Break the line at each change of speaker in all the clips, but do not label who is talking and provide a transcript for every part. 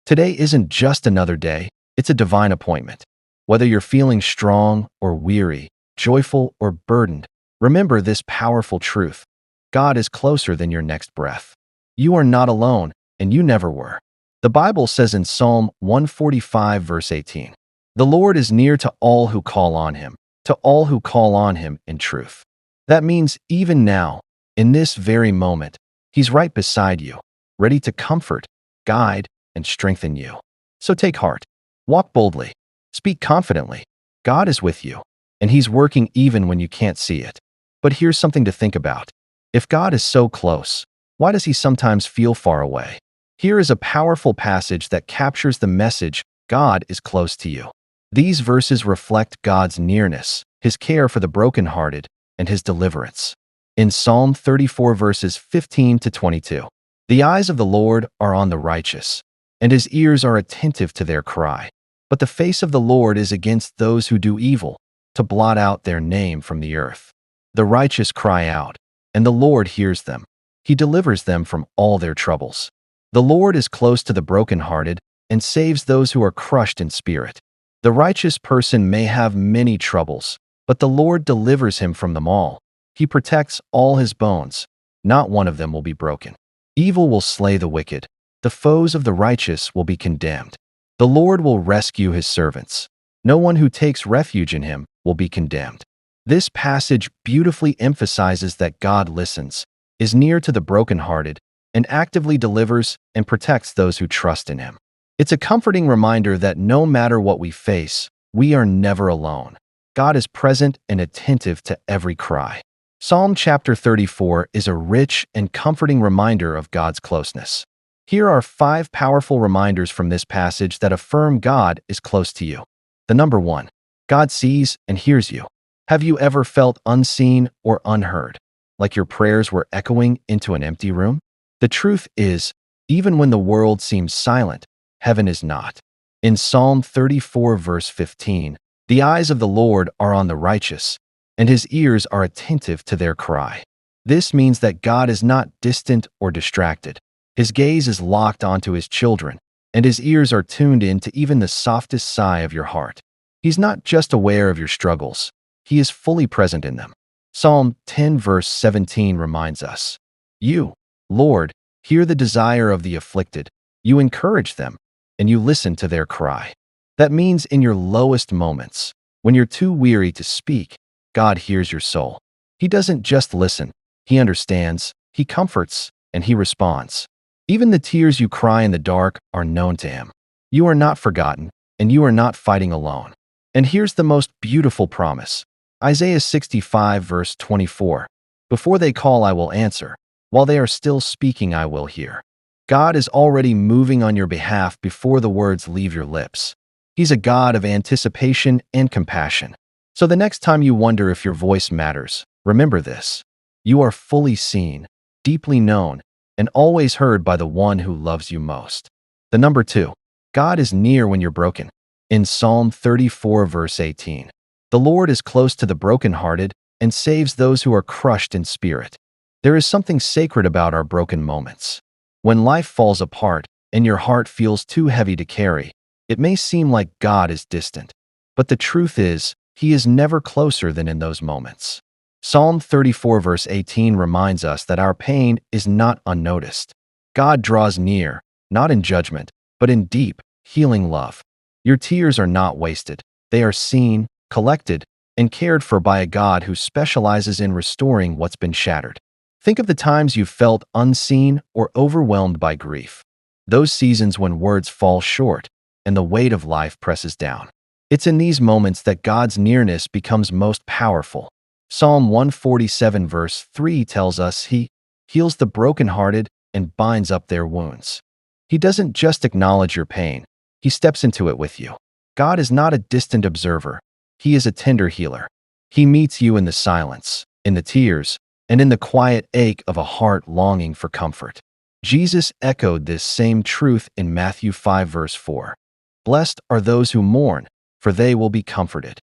Today isn't just another day, it's a divine appointment. Whether you're feeling strong or weary, joyful or burdened, remember this powerful truth. God is closer than your next breath. You are not alone, and you never were. The Bible says in Psalm 145, verse 18, "The Lord is near to all who call on him, to all who call on him in truth." That means even now, in this very moment, he's right beside you, ready to comfort, guide, and strengthen you. So take heart, walk boldly, speak confidently. God is with you, and he's working even when you can't see it. But here's something to think about. If God is so close, why does he sometimes feel far away? Here is a powerful passage that captures the message: God is close to you. These verses reflect God's nearness, his care for the brokenhearted, and his deliverance. In Psalm 34, verses 15 to 22, "The eyes of the Lord are on the righteous, and his ears are attentive to their cry. But the face of the Lord is against those who do evil, to blot out their name from the earth. The righteous cry out, and the Lord hears them. He delivers them from all their troubles. The Lord is close to the brokenhearted and saves those who are crushed in spirit." The righteous person may have many troubles, but the Lord delivers him from them all. He protects all his bones. Not one of them will be broken. Evil will slay the wicked. The foes of the righteous will be condemned. The Lord will rescue his servants. No one who takes refuge in him will be condemned. This passage beautifully emphasizes that God listens, is near to the brokenhearted, and actively delivers and protects those who trust in him. It's a comforting reminder that no matter what we face, we are never alone. God is present and attentive to every cry. Psalm chapter 34 is a rich and comforting reminder of God's closeness. Here are 5 powerful reminders from this passage that affirm God is close to you. The number 1, God sees and hears you. Have you ever felt unseen or unheard, like your prayers were echoing into an empty room? The truth is, even when the world seems silent, heaven is not. In Psalm 34, verse 15, "The eyes of the Lord are on the righteous, and his ears are attentive to their cry." This means that God is not distant or distracted. His gaze is locked onto his children, and his ears are tuned in to even the softest sigh of your heart. He's not just aware of your struggles, he is fully present in them. Psalm 10, verse 17 reminds us, "You, Lord, hear the desire of the afflicted. You encourage them, and you listen to their cry." That means in your lowest moments, when you're too weary to speak, God hears your soul. He doesn't just listen, he understands, he comforts, and he responds. Even the tears you cry in the dark are known to him. You are not forgotten, and you are not fighting alone. And here's the most beautiful promise. Isaiah 65, verse 24, "Before they call, I will answer. While they are still speaking, I will hear." God is already moving on your behalf before the words leave your lips. He's a God of anticipation and compassion. So the next time you wonder if your voice matters, remember this: you are fully seen, deeply known, and always heard by the one who loves you most. The number 2, God is near when you're broken. In Psalm 34, verse 18, "The Lord is close to the brokenhearted and saves those who are crushed in spirit." There is something sacred about our broken moments. When life falls apart and your heart feels too heavy to carry, it may seem like God is distant. But the truth is, he is never closer than in those moments. Psalm 34, verse 18 reminds us that our pain is not unnoticed. God draws near, not in judgment, but in deep, healing love. Your tears are not wasted. They are seen, collected, and cared for by a God who specializes in restoring what's been shattered. Think of the times you've felt unseen or overwhelmed by grief. Those seasons when words fall short and the weight of life presses down. It's in these moments that God's nearness becomes most powerful. Psalm 147, verse 3 tells us he heals the brokenhearted and binds up their wounds. He doesn't just acknowledge your pain, he steps into it with you. God is not a distant observer. He is a tender healer. He meets you in the silence, in the tears, and in the quiet ache of a heart longing for comfort. Jesus echoed this same truth in Matthew 5, verse 4. "Blessed are those who mourn, for they will be comforted."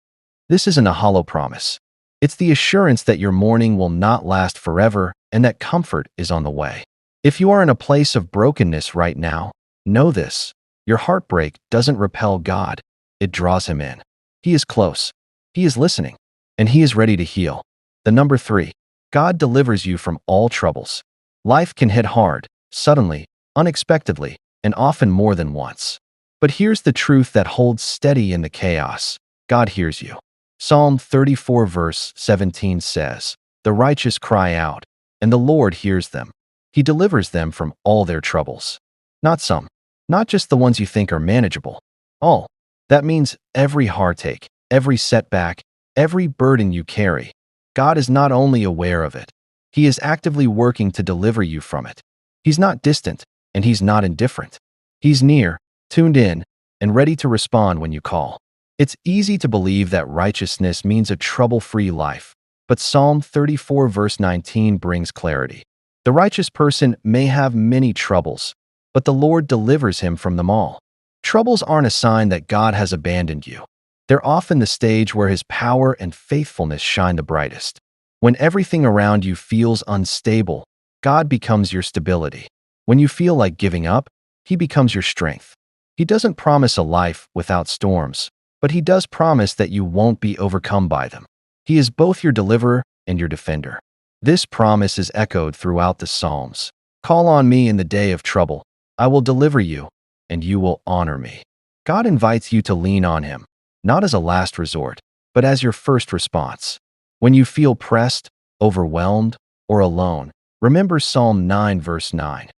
This isn't a hollow promise. It's the assurance that your mourning will not last forever and that comfort is on the way. If you are in a place of brokenness right now, know this: Your heartbreak doesn't repel God, it draws him in. He is close, he is listening, and he is ready to heal. The number 3, God delivers you from all troubles. Life can hit hard, suddenly, unexpectedly, and often more than once. But here's the truth that holds steady in the chaos. God hears you. Psalm 34 verse 17 says, "The righteous cry out, and the Lord hears them. He delivers them from all their troubles." Not some, not just the ones you think are manageable. All. That means every heartache, every setback, every burden you carry. God is not only aware of it, he is actively working to deliver you from it. He's not distant, and he's not indifferent. He's near, tuned in, and ready to respond when you call. It's easy to believe that righteousness means a trouble-free life, but Psalm 34 verse 19 brings clarity. The righteous person may have many troubles, but the Lord delivers him from them all. Troubles aren't a sign that God has abandoned you. They're often the stage where his power and faithfulness shine the brightest. When everything around you feels unstable, God becomes your stability. When you feel like giving up, he becomes your strength. He doesn't promise a life without storms, but he does promise that you won't be overcome by them. He is both your deliverer and your defender. This promise is echoed throughout the Psalms. Call on me in the day of trouble. I will deliver you, and you will honor me. God invites you to lean on him, not as a last resort, but as your first response. When you feel pressed, overwhelmed, or alone, remember Psalm 9 verse 9.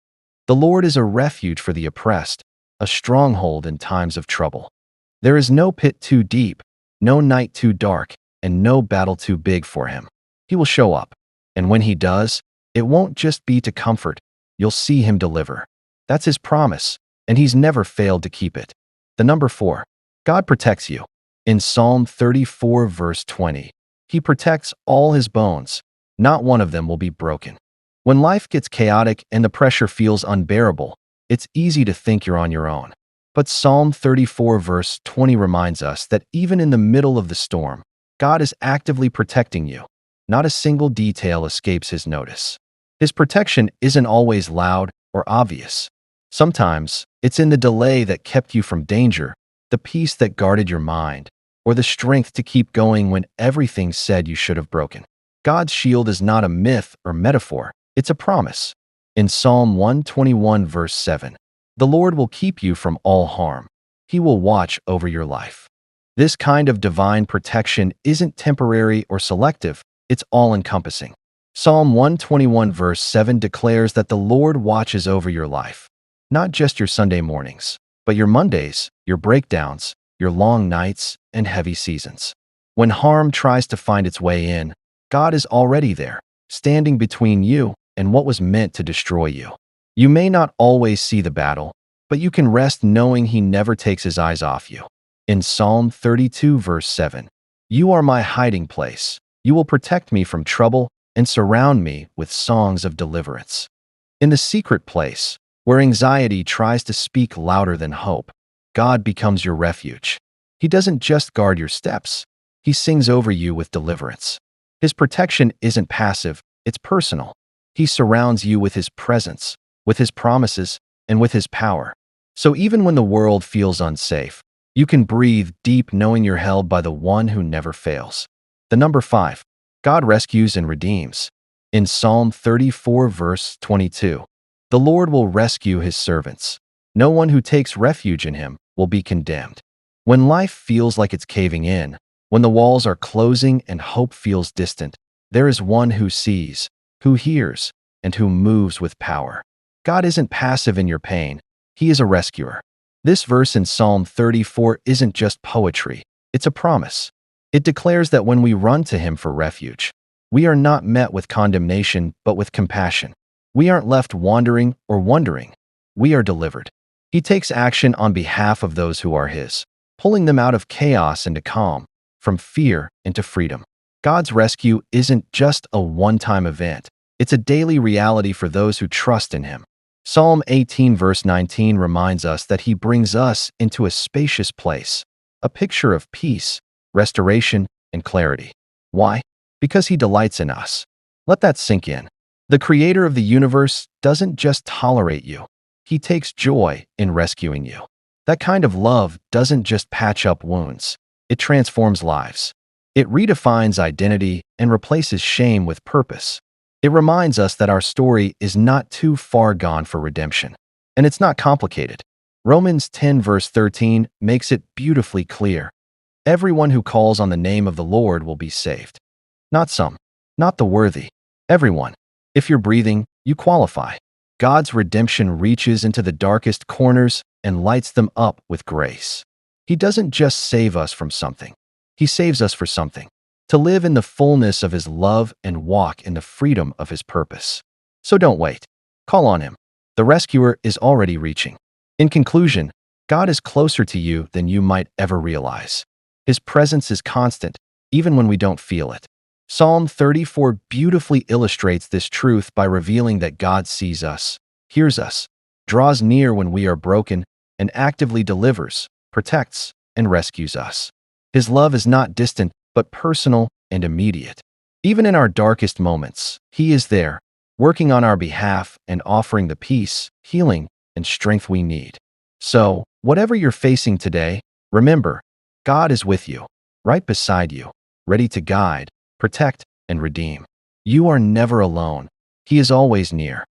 The Lord is a refuge for the oppressed, a stronghold in times of trouble. There is no pit too deep, no night too dark, and no battle too big for him. He will show up, and when he does, it won't just be to comfort, you'll see him deliver. That's his promise, and he's never failed to keep it. The number 4, God protects you. In Psalm 34 verse 20, he protects all his bones. Not one of them will be broken. When life gets chaotic and the pressure feels unbearable, it's easy to think you're on your own. But Psalm 34 verse 20 reminds us that even in the middle of the storm, God is actively protecting you. Not a single detail escapes his notice. His protection isn't always loud or obvious. Sometimes, it's in the delay that kept you from danger, the peace that guarded your mind, or the strength to keep going when everything said you should have broken. God's shield is not a myth or metaphor, it's a promise. In Psalm 121 verse 7, the Lord will keep you from all harm. He will watch over your life. This kind of divine protection isn't temporary or selective, it's all-encompassing. Psalm 121 verse 7 declares that the Lord watches over your life. Not just your Sunday mornings, but your Mondays, your breakdowns, your long nights, and heavy seasons. When harm tries to find its way in, God is already there, standing between you and what was meant to destroy you. You may not always see the battle, but you can rest knowing he never takes his eyes off you. In Psalm 32 verse 7, "You are my hiding place. You will protect me from trouble and surround me with songs of deliverance." In the secret place, where anxiety tries to speak louder than hope, God becomes your refuge. He doesn't just guard your steps, he sings over you with deliverance. His protection isn't passive, it's personal. He surrounds you with his presence, with his promises, and with his power. So even when the world feels unsafe, you can breathe deep knowing you're held by the one who never fails. The number 5, God rescues and redeems. In Psalm 34 verse 22, the Lord will rescue his servants. No one who takes refuge in him will be condemned. When life feels like it's caving in, when the walls are closing and hope feels distant, there is one who sees, who hears, and who moves with power. God isn't passive in your pain, he is a rescuer. This verse in Psalm 34 isn't just poetry, it's a promise. It declares that when we run to him for refuge, we are not met with condemnation but with compassion. We aren't left wandering or wondering. We are delivered. He takes action on behalf of those who are his, pulling them out of chaos into calm, from fear into freedom. God's rescue isn't just a one-time event. It's a daily reality for those who trust in him. Psalm 18 verse 19 reminds us that he brings us into a spacious place, a picture of peace, restoration, and clarity. Why? Because he delights in us. Let that sink in. The creator of the universe doesn't just tolerate you. He takes joy in rescuing you. That kind of love doesn't just patch up wounds, it transforms lives. It redefines identity and replaces shame with purpose. It reminds us that our story is not too far gone for redemption. And it's not complicated. Romans 10 verse 13 makes it beautifully clear. Everyone who calls on the name of the Lord will be saved. Not some, not the worthy. Everyone. If you're breathing, you qualify. God's redemption reaches into the darkest corners and lights them up with grace. He doesn't just save us from something. He saves us for something. To live in the fullness of His love and walk in the freedom of His purpose. So don't wait. Call on Him. The rescuer is already reaching. In conclusion, God is closer to you than you might ever realize. His presence is constant, even when we don't feel it. Psalm 34 beautifully illustrates this truth by revealing that God sees us, hears us, draws near when we are broken, and actively delivers, protects, and rescues us. His love is not distant, but personal and immediate. Even in our darkest moments, He is there, working on our behalf and offering the peace, healing, and strength we need. So, whatever you're facing today, remember, God is with you, right beside you, ready to guide, protect, and redeem. You are never alone. He is always near.